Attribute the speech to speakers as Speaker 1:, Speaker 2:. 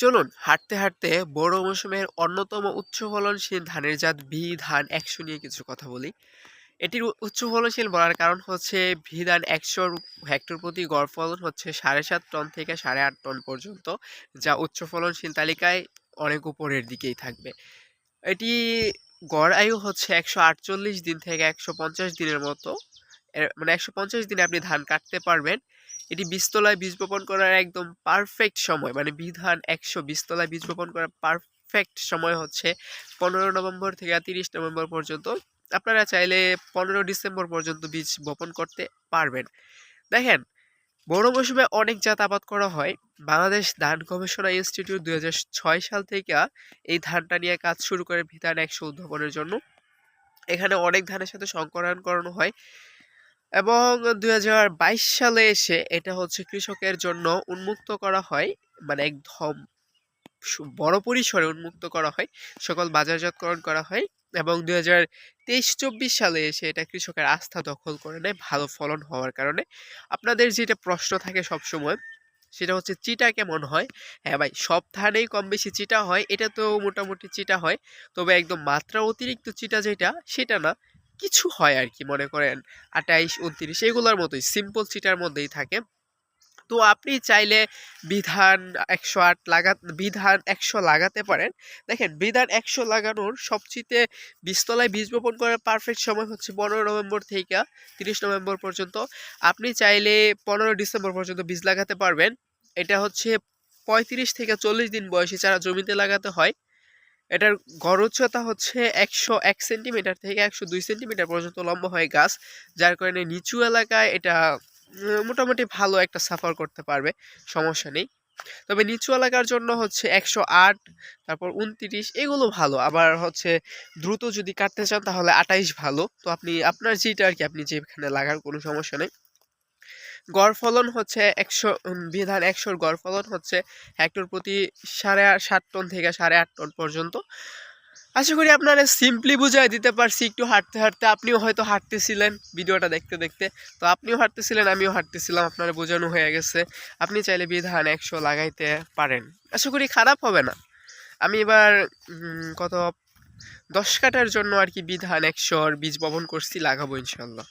Speaker 1: চলুন হাঁটতে হাঁটতে বোরো মৌসুমের অন্যতম উচ্চ ফলনশীল ধানের জাত ভি ধান ১০০ নিয়ে কিছু কথা বলি। এটির উচ্চ ফলনশীল বলার কারণ হচ্ছে ভি ধান ১০০ হেক্টর প্রতি গড় ফলন হচ্ছে ৭.৫ টন থেকে ৮.৫ টন পর্যন্ত, যা উচ্চ ফলনশীল তালিকায় অনেক উপরের দিকেই থাকবে। এটি গড় আয়ু হচ্ছে ১৪৮ দিন থেকে ১৫০ দিনের মতো। মানে ১৫০ দিনে আপনি ধান কাটতে পারবেন। এটি বীজতলায় বীজ বপন করার একদম পারফেক্ট সময়, মানে বিধান ১০০ বীজতলায় বীজ বপন করার পারফেক্ট সময় হচ্ছে ১৫ নভেম্বর থেকে ৩০ নভেম্বর পর্যন্ত। আপনারা চাইলে ১৫ ডিসেম্বর পর্যন্ত বীজ বপন করতে পারবেন। দেখেন, বড় মৌসুমে অনেক জাত আবাদ করা হয়। বাংলাদেশ ধান গবেষণা ইনস্টিটিউট ২০০৬ সাল থেকে এই ধানটা নিয়ে কাজ শুরু করে বিধান ১০০ উদ্ভাবনের জন্য। এখানে অনেক ধানের সাথে সংকরায়ন করানো হয় এবং ২০২২ সালে এসে এটা হচ্ছে কৃষকের জন্য উন্মুক্ত করা হয়। মানে একদম বড় পরিসরে উন্মুক্ত করা হয়, সকল বাজারজাতকরণ করা হয় এবং ২০২৩-২৪ সালে এসে এটা কৃষকের আস্থা দখল করে নেয় ভালো ফলন হওয়ার কারণে। আপনাদের যেটা প্রশ্ন থাকে সবসময়, সেটা হচ্ছে চিটা কেমন হয়? হ্যাঁ ভাই, সব ধানেই কম বেশি চিটা হয়, এটা তো মোটামুটি চিটা হয়। তবে একদম মাত্রা অতিরিক্ত চিটা যেটা, সেটা না, কিছু হয় আর কি, মনে করেন ২৮-২৯ এগুলোর মতোই সিম্পল চিটার মধ্যেই থাকে। তো আপনি চাইলে বিধান ১০৮ বিধান ১০০ লাগাতে পারেন। দেখেন, বিধান ১০০ লাগানোর সবচাইতে বীজতলায় বীজ বপন করার পারফেক্ট সময় হচ্ছে ১৫ নভেম্বর থেকে ৩০ নভেম্বর পর্যন্ত। আপনি চাইলে ১৫ ডিসেম্বর পর্যন্ত বীজ লাগাতে পারবেন। এটা হচ্ছে ৩৫ থেকে ৪০ দিন বয়সী চারা জমিতে লাগাতে হয়। এটার গড় উচ্চতা হচ্ছে ১০১ সেন্টিমিটার থেকে ১০২ সেন্টিমিটার পর্যন্ত লম্বা হয় গাছ, যার কারণে নিচু এলাকায় এটা মোটামুটি ভালো একটা সাফার করতে পারবে, সমস্যা নেই। তবে নিচু এলাকার জন্য হচ্ছে ১০৮, তারপর ২৯ এগুলো ভালো। আবার হচ্ছে দ্রুত যদি কাটতে চান তাহলে ২৮ ভালো। তো আপনি আপনার যেটা আর কি, আপনি যেখানে লাগার কোনো সমস্যা নেই। গড় ফলন হচ্ছে ১০০ বিধান ১০০-র গড় ফলন হচ্ছে হেক্টর প্রতি ৭.৫ টন থেকে ৮.৫ টন পর্যন্ত। আশা করি আপনারা সিম্পলি বুঝাই দিতে পারছি একটু হাঁটতে হাঁটতে। আপনিও হয়তো হাঁটতেছিলেন ভিডিওটা দেখতে দেখতে, তো আপনিও হাঁটতেছিলেন, আমিও হাঁটতেছিলাম, আপনারা বোঝানো হয়ে গেছে। আপনি চাইলে বিধান ১০০ লাগাইতে পারেন, আশা করি খারাপ হবে না। আমি এবার কত ১০ কাঠার জন্য আর কি বিধান ১০০-র বীজ বপন করছি, লাগাবো ইনশাল্লাহ।